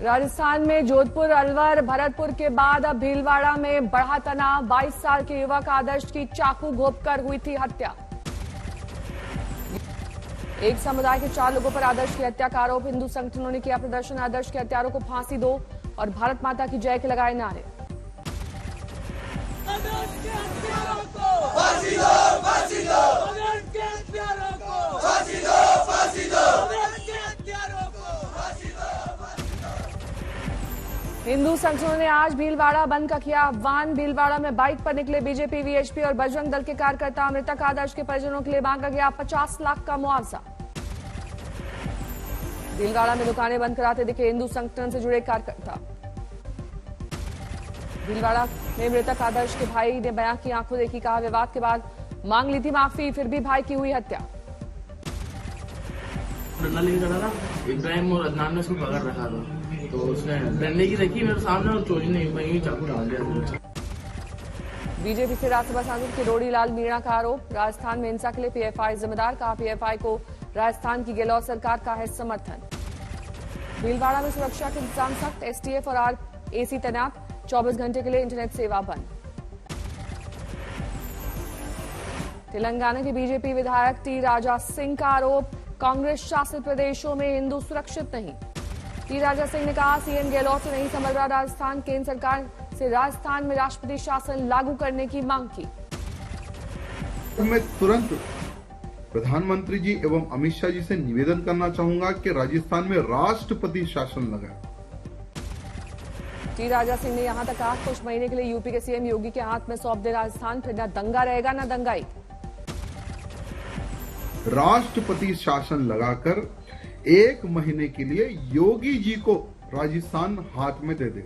राजस्थान में जोधपुर, अलवर, भरतपुर के बाद अब भीलवाड़ा में बढ़ा तनाव। 22 साल के युवक आदर्श की चाकू घोंपकर हुई थी हत्या। एक समुदाय के 4 लोगों पर आदर्श की हत्या का आरोप। हिंदू संगठनों ने किया प्रदर्शन। आदर्श के हत्यारों को फांसी दो और भारत माता की जय के लगाए नारे। फांसी दो, फांसी दो, आदर्श के हत्यारों को फांसी दो, फांसी दो, आदर्श के हत्यारों को फांसी दो। हिंदू संगठनों ने आज भीलवाड़ा बंद का किया आह्वान। भीलवाड़ा में बाइक पर निकले बीजेपी, वीएचपी और बजरंग दल के कार्यकर्ता। मृतक आदर्श के परिजनों के लिए मांगा गया 50 लाख का मुआवजा। भीलवाड़ा में दुकानें बंद कराते दिखे हिंदू संगठन से जुड़े कार्यकर्ता। भीलवाड़ा में मृतक आदर्श के भाई ने बयां की आंखों देखी। कहा विवाद के बाद मांग ली थी माफी, फिर भी भाई की हुई हत्या। डंडा लेके खड़ा था, इब्राहिम और अदनान ने उसको पकड़ रखा था, तो उसने डंडे की रखी मेरे सामने और चोरी ने वहीं चाकू डाल दिया। बीजेपी से राज्यसभा सांसद किरोड़ी लाल मीणा का आरोप। राजस्थान में हिंसा के लिए पीएफआई जिम्मेदार। कहा पीएफआई को राजस्थान की गहलोत सरकार का है समर्थन। भीलवाड़ा में सुरक्षा के इंतजाम सख्त। एसटीएफ और आरएसी तैनात। 24 घंटे के लिए इंटरनेट सेवा बंद। तेलंगाना के बीजेपी विधायक टी राजा सिंह का आरोप। कांग्रेस शासित प्रदेशों में हिंदू सुरक्षित नहीं। टी राजा सिंह ने कहा सीएम गहलोत से नहीं संभल रहा राजस्थान। केंद्र सरकार से राजस्थान में राष्ट्रपति शासन लागू करने की मांग की। मैं तुरंत प्रधानमंत्री जी एवं अमित शाह जी से निवेदन करना चाहूंगा कि राजस्थान में राष्ट्रपति शासन लगाए। टी राजा सिंह ने यहां तक कहा कुछ महीने के लिए यूपी के सीएम योगी के हाथ में सौंप दे राजस्थान, फिर न दंगा रहेगा न दंगाई। राष्ट्रपति शासन लगाकर 1 महीने के लिए योगी जी को राजस्थान हाथ में दे दे,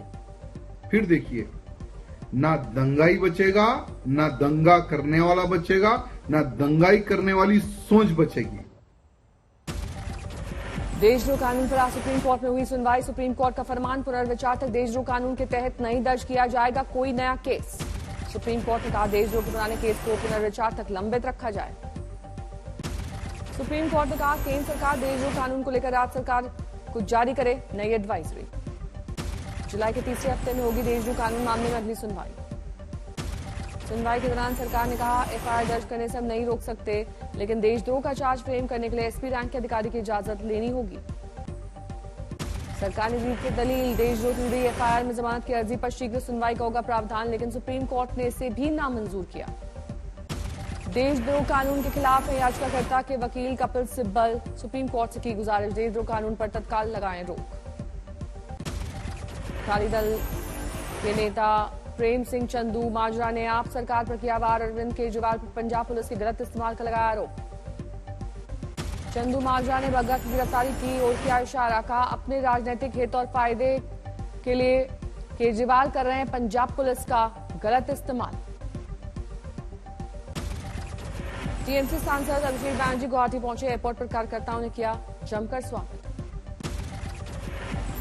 फिर देखिए ना दंगाई बचेगा, ना दंगा करने वाला बचेगा, ना दंगाई करने वाली सोच बचेगी। देशद्रोह कानून पर आज सुप्रीम कोर्ट में हुई सुनवाई। सुप्रीम कोर्ट का फरमान पुनर्विचार तक देशद्रोह कानून के तहत नहीं दर्ज किया जाएगा कोई नया केस। सुप्रीम कोर्ट ने कहा देशद्रोह के पुराने केस को पुनर्विचार तक लंबित रखा जाए। सुप्रीम कोर्ट ने कहा केंद्र सरकार देशद्रोह कानून को लेकर राज्य सरकार को जारी करे नई एडवाइजरी। जुलाई के तीसरे हफ्ते में होगी देशद्रोह कानून मामले में अगली सुनवाई। सुनवाई के दौरान सरकार ने कहा एफआईआर दर्ज करने से हम नहीं रोक सकते, लेकिन देशद्रोह का चार्ज फ्रेम करने के लिए एसपी रैंक के अधिकारी की इजाजत लेनी होगी। सरकार ने दी थी दलील देशद्रोह से जुड़ी एफआईआर में जमानत की अर्जी पर शीघ्र सुनवाई का होगा प्रावधान, लेकिन सुप्रीम कोर्ट ने इसे भी नामंजूर किया। देशद्रोह कानून के खिलाफ है याचिकाकर्ता के वकील कपिल सिब्बल। सुप्रीम कोर्ट से की गुजारिश देशद्रोह कानून पर तत्काल लगाएं रोक। अकाली दल के नेता प्रेम सिंह चंदू माजरा ने आप सरकार पर किया वार। अरविंद केजरीवाल पर पंजाब पुलिस के गलत इस्तेमाल का लगाया आरोप। चंदू माजरा ने बग्गा की गिरफ्तारी की ओर किया इशारा। कहा अपने राजनीतिक हित और फायदे के लिए केजरीवाल कर रहे हैं पंजाब पुलिस का गलत इस्तेमाल। टीएमसी सांसद अभिषेक बैनर्जी गुवाहाटी पहुंचे। एयरपोर्ट पर कार्यकर्ताओं ने किया जमकर स्वागत।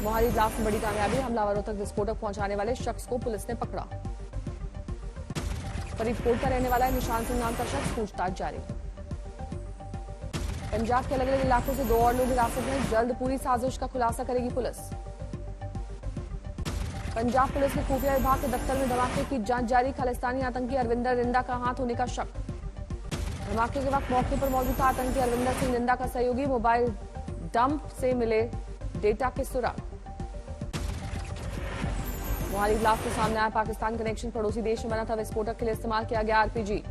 मोहाली ब्लास्ट में बड़ी कामयाबी। हमलावरों तक विस्फोटक पहुंचाने वाले शख्स को पुलिस ने पकड़ा। फरीदकोट का रहने वाला निशान सिंह नाम का शख्स, पूछताछ जारी। पंजाब के अलग अलग इलाकों से 2 और लोग हिरासत में। जल्द पूरी साजिश का खुलासा करेगी पुलिस। पंजाब पुलिस के खुफिया विभाग के दफ्तर में धमाके की जांच जारी। खालिस्तानी आतंकी अरविंदर रिंदा का हाथ होने का शक। धमाके के वक्त मौके पर मौजूद था आतंकी अरविंदर सिंह रिंदा का सहयोगी। मोबाइल डंप से मिले डेटा के सुराग। मोहाली ब्लास्ट के सामने आया पाकिस्तान कनेक्शन। पड़ोसी देश में बना था विस्फोटक के लिए इस्तेमाल किया गया आरपीजी।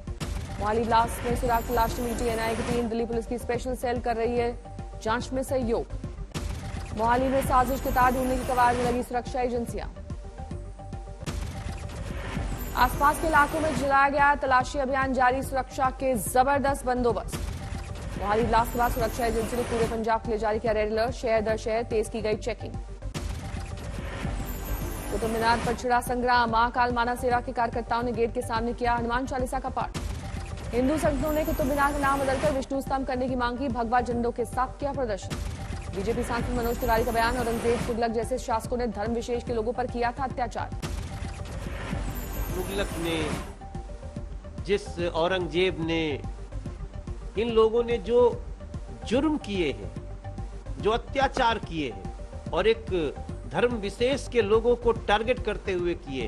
मोहाली ब्लास्ट में सुराग तलाश में जुटी एनआईए की टीम। दिल्ली पुलिस की स्पेशल सेल कर रही है जांच में सहयोग। मोहाली में साजिश के तार ढूंढने की कवायद में लगी सुरक्षा एजेंसियां। आसपास के इलाकों में चलाया गया तलाशी अभियान जारी। सुरक्षा के जबरदस्त बंदोबस्त। मोहाली ब्लास्ट के बाद सुरक्षा एजेंसी ने पूरे पंजाब के लिए जारी किया रेड अलर्ट। शहर दर शहर तेज की गई चेकिंग। कुतुब मीनार पर छिड़ा संग्राम। महाकाल मानव सेवा के कार्यकर्ताओं ने गेट के सामने किया हनुमान चालीसा का पाठ। हिंदू संगठनों ने कुतुब मीनार का नाम बदलकर विष्णु स्तंभ करने की मांग की। भगवा झंडों के साथ किया प्रदर्शन। बीजेपी सांसद मनोज तिवारी का बयान। औरंगजेब तुगलक जैसे शासकों ने धर्म विशेष के लोगों पर किया था अत्याचार। तुगलक ने, जिस औरंगजेब ने, इन लोगों ने जो जुर्म किए हैं, जो अत्याचार किए हैं और एक धर्म विशेष के लोगों को टारगेट करते हुए किए।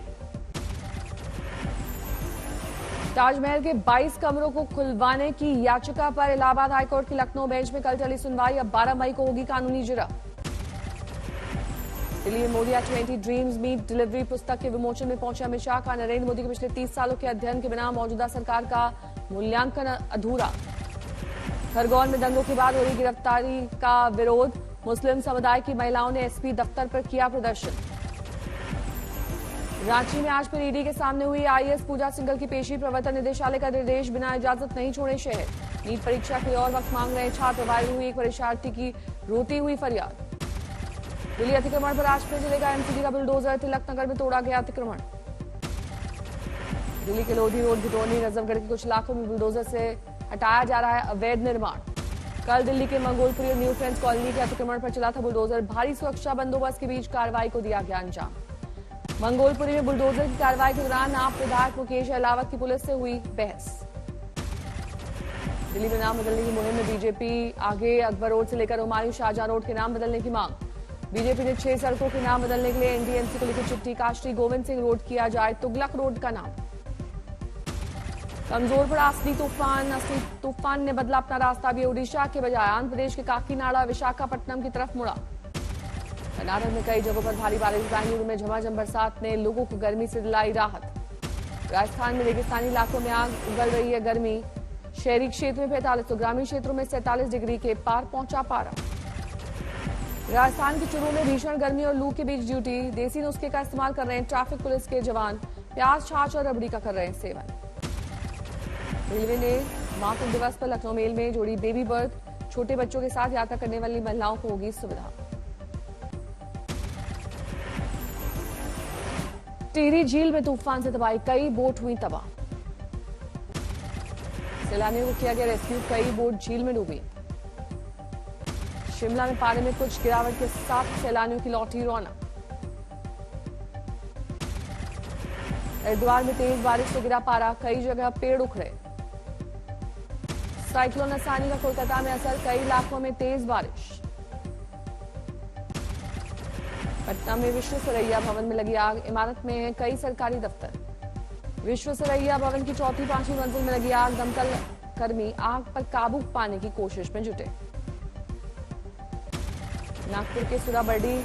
ताजमहल के 22 कमरों को खुलवाने की याचिका पर इलाहाबाद हाईकोर्ट की लखनऊ बेंच में कल चली सुनवाई। अब 12 मई को होगी कानूनी जिरह। दिल्ली में Modi at 20 dreams meet delivery पुस्तक के विमोचन में पहुंचे अमित शाह। कहा, नरेंद्र मोदी के पिछले 30 सालों के अध्ययन के बिना मौजूदा सरकार का मूल्यांकन अधूरा। खरगोन में दंगों के बाद हो रही गिरफ्तारी का विरोध। मुस्लिम समुदाय की महिलाओं ने एसपी दफ्तर पर किया प्रदर्शन। रांची में आज फिर ईडी के सामने हुई आईएएस पूजा सिंघल की पेशी। प्रवर्तन निदेशालय का निर्देश, बिना इजाजत नहीं छोड़े शहर। नीट परीक्षा के लिए और वक्त मांग रहे छात्र। वायरल हुई एक परीक्षार्थी की रोती हुई फरियाद। दिल्ली अतिक्रमण पर आज फिर चलेगा एमसीडी का बुलडोजर। तिलक नगर में तोड़ा गया अतिक्रमण। दिल्ली के लोधी रोड भिटौनी नजफगढ़ के कुछ इलाकों में बुलडोजर से हटाया जा रहा है अवैध निर्माण। कल दिल्ली के मंगोलपुरी और न्यू फ्रेंड्स कॉलोनी के अतिक्रमण पर चला था बुलडोजर। भारी सुरक्षा बंदोबस्त के बीच कार्रवाई को दिया गया अंजाम। मंगोलपुरी में बुलडोजर की कार्रवाई के दौरान आप विधायक मुकेश अहलावत की पुलिस से हुई बहस। दिल्ली में नाम बदलने की मुहिम में बीजेपी आगे। अकबर रोड से लेकर हुमायूं शाहजहां रोड के नाम बदलने की मांग। बीजेपी ने 6 सड़कों के नाम बदलने के लिए एनडीएमसी को लिखी चिट्ठी। काशी गोविंद सिंह रोड किया जाए तुगलक रोड का नाम। कमजोर पड़ा असली तूफान ने बदला अपना रास्ता। भी ओडिशा के बजाय आंध्र प्रदेश के काकीनाडा विशाखापट्टनम की तरफ मुड़ा। कर्नाटक में कई जगहों पर भारी बारिश। बेंगलुरु में झमाझम बरसात ने लोगों को गर्मी से दिलाई राहत। राजस्थान में रेगिस्तानी इलाकों में आग उगल रही है गर्मी। शहरी क्षेत्र में 45 तो ग्रामीण क्षेत्रों में 47 डिग्री के पार पहुंचा पारा। राजस्थान के चुरू में भीषण गर्मी और लू के बीच ड्यूटी। देसी नुस्खे का इस्तेमाल कर रहे हैं ट्रैफिक पुलिस के जवान। प्याज, छाछ और रबड़ी का कर रहे हैं सेवन। रेलवे ने मातृ दिवस पर लखनऊ मेल में जोड़ी बेबी बर्थ। छोटे बच्चों के साथ यात्रा करने वाली महिलाओं को होगी सुविधा। टिहरी झील में तूफान से तबाही। कई बोट हुई तबाह। सैलानियों को किया गया रेस्क्यू। कई बोट झील में डूबी। शिमला में पानी में कुछ गिरावट के साथ सैलानियों की लौटी रौनक। हरिद्वार में तेज बारिश से गिरा पारा। कई जगह पेड़ उखड़े। साइक्लोन असानी का कोलकाता में असर। कई इलाकों में तेज बारिश। पटना में विश्व सरैया भवन में लगी आग। इमारत में है कई सरकारी दफ्तर। विश्व सरैया भवन की 4वीं 5वीं मंजिल में लगी आग। दमकल कर्मी आग पर काबू पाने की कोशिश में जुटे। नागपुर के सुराबर्डी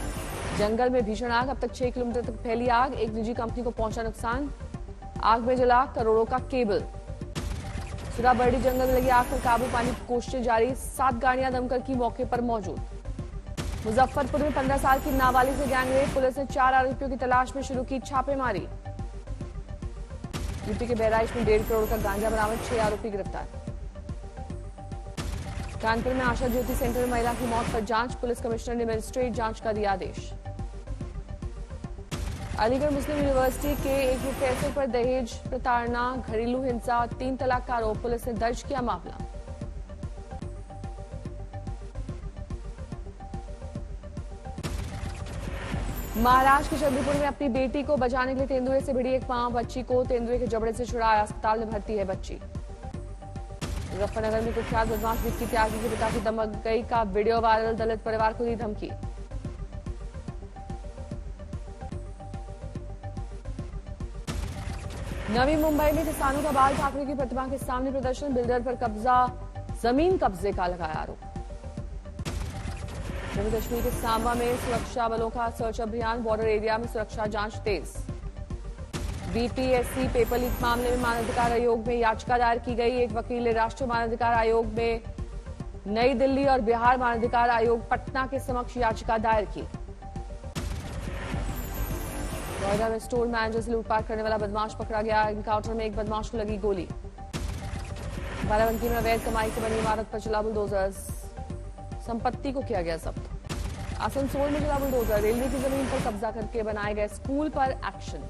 जंगल में भीषण आग। अब तक 6 किलोमीटर तक फैली आग। एक निजी कंपनी को पहुंचा नुकसान। आग में जला करोड़ों का केबल। सुराबर्डी जंगल में लगी आग पर काबू पाने की कोशिशें जारी। 7 गाड़ियां दमकल की मौके पर मौजूद। मुजफ्फरपुर में 15 साल की नाबालिग से गैंगरेप। पुलिस ने 4 आरोपियों की तलाश में शुरू की छापेमारी। यूपी के बहराइच में 1.5 करोड़ का गांजा बरामद। 6 आरोपी गिरफ्तार। कानपुर में आशा ज्योति सेंटर में महिला की मौत पर जांच। पुलिस कमिश्नर ने मजिस्ट्रेट जांच का दिया आदेश। अलीगढ़ मुस्लिम यूनिवर्सिटी के एक प्रोफेसर पर दहेज प्रताड़ना, घरेलू हिंसा, 3 तलाक का आरोप। पुलिस ने दर्ज किया मामला। महाराष्ट्र के चंद्रपुर में अपनी बेटी को बचाने के लिए तेंदुए से भिड़ी एक मां। बच्ची को तेंदुए के जबड़े से छुड़ाया। अस्पताल में भर्ती है बच्ची। मुजफ्फरनगर में कुख्यात बदमाश विक्की त्यागी के पिता की दमक गई का वीडियो वायरल। दलित परिवार को दी धमकी। नवी मुंबई में किसानों का बाल ठाकरे की प्रतिमा के सामने प्रदर्शन। बिल्डर पर जमीन कब्जे का लगाया आरोप। जम्मू कश्मीर के सांबा में सुरक्षा बलों का सर्च अभियान। बॉर्डर एरिया में सुरक्षा जांच तेज। बीपीएससी पेपर लीक मामले में मानवाधिकार आयोग में याचिका दायर की गई। एक वकील ने राष्ट्रीय मानवाधिकार आयोग में नई दिल्ली और बिहार मानवाधिकार आयोग पटना के समक्ष याचिका दायर की। नोएडा में स्टोर मैनेजर से लूटपाट करने वाला बदमाश पकड़ा गया। एनकाउंटर में एक बदमाश को लगी गोली। बाराबंकी में अवैध कमाई से बनी इमारत पर चला बुलडोजर। संपत्ति को किया गया जब्त। आसनसोल में चला बुलडोजर। रेलवे की जमीन पर कब्जा करके बनाए गए स्कूल पर एक्शन।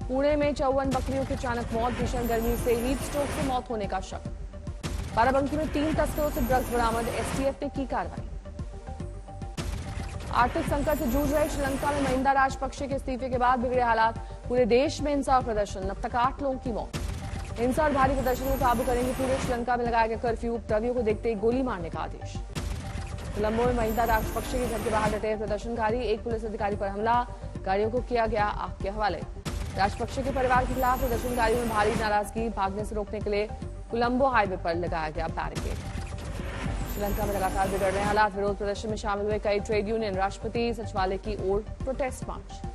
पुणे में 54 बकरियों की अचानक मौत। भीषण गर्मी से हीट स्ट्रोक से मौत होने का शक। बाराबंकी में 3 तस्करों से ड्रग्स बरामद। एसटीएफ ने की कार्रवाई। आर्थिक संकट से जूझ रहे श्रीलंका में महिंदा राजपक्षे के इस्तीफे के बाद बिगड़े हालात। पूरे देश में हिंसा और प्रदर्शन। अब तक 8 लोगों की मौत। हिंसा और भारी प्रदर्शन को काबू करेंगे। पूरे श्रीलंका में लगाया गया कर्फ्यू। उपद्रवियों को देखते ही गोली मारने का आदेश। कोलंबो में महिंदा राजपक्षे के घर के बाहर डटे प्रदर्शनकारी, एक पुलिस अधिकारी पर हमला, गाड़ियों को किया गया आग के हवाले। राजपक्षे के परिवार के खिलाफ प्रदर्शनकारियों में भारी नाराजगी, भागने से रोकने के लिए कोलंबो हाईवे पर लगाया गया बैरिकेड। श्रीलंका में लगातार बिगड़ रहे हालात, विरोध प्रदर्शन में शामिल हुए कई ट्रेड यूनियन, राष्ट्रपति सचिवालय की ओर प्रोटेस्ट मार्च।